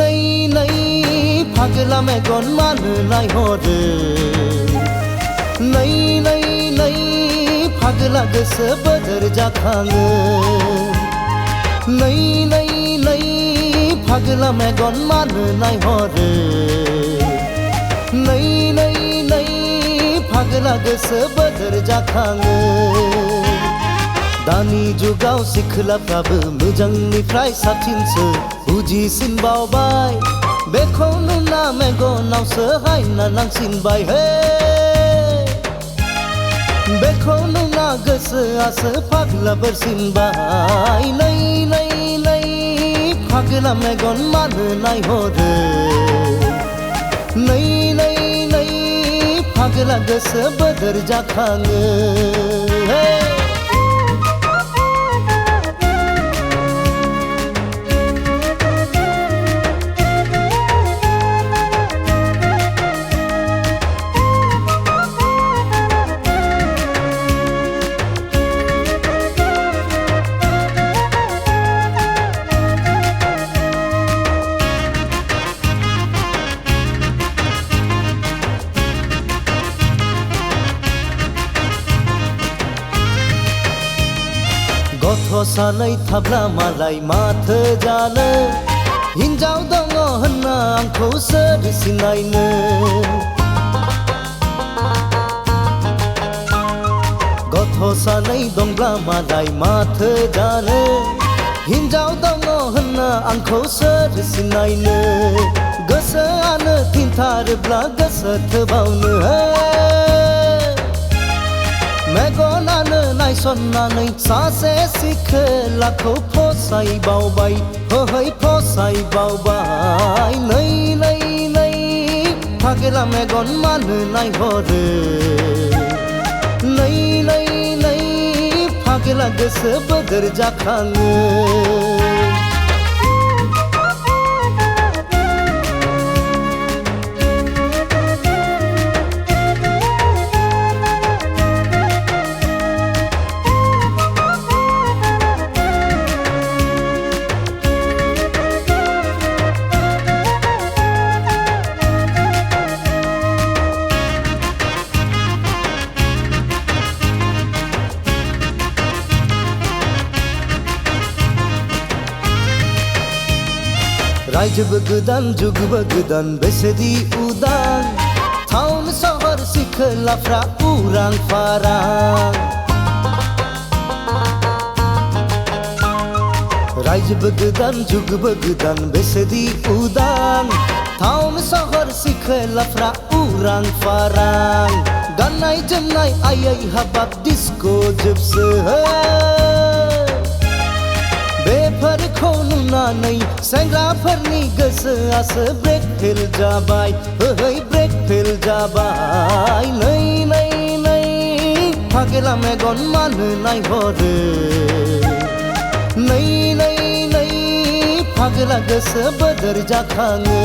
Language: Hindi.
नै फागला मेगन मानो नायहरो नै फागला गोसो बोदोर जाखाङो नै फागला मेगन मानो नायहरो नै फागला गोसो बोदोर जाखाङो दानि जुगाव सिख्लाफ्राबो मोजांनिफ्राय साबसिनसो बुजिसिनबावबाय बेखौ नुना मेगनावसो हायना नांसिनबाय हे बेखौ नुना गोसोआसो फाग्ला बोरसिनबाय नै फाग्ला मेगन मानो नायहरो नै फाग्ला गोसो बोदोर जाखाङो गथ' सानै थाब्ला मालाय माथो जानो हिन्जाव दङ होनना आंखौ सोर सिनायनो गथ' सानै दंब्ला मालाय माथो जानो हिन्जाव दङ होनना आंखौ सोर सिनायनो गोसोआनो थिनथारोब्ला गोसो थोबावनो मेगनानो नायसननानै सासे सिख्लाखौ फसायबावबाय होहै फसायबावबाय नै फाग्ला मेगन मानो नायहरो नै फाग्ला गोसो बोदोर जाखाङो रायजोबो गोदान जुगबो गोदान बेसेदि उदां टाउन सहर सिख्लाफ्रा उरां फारां रायजोबो गोदान जुगबो गोदान बेसेदि उदां टाउन सहर सिख्लाफ्रा उरां फारां गाननाय जोमनाय आयै हाबाब डिस्को जोबसो बेफोरखौ नुनानै सेंग्राफोरनि गोसोआसो ब्रेक फेल जाबाय होहै ब्रेक फेल जाबाय नै फाग्ला मेगन मानो नायहरो नै फाग्ला गोसो बोदोर जाखाङो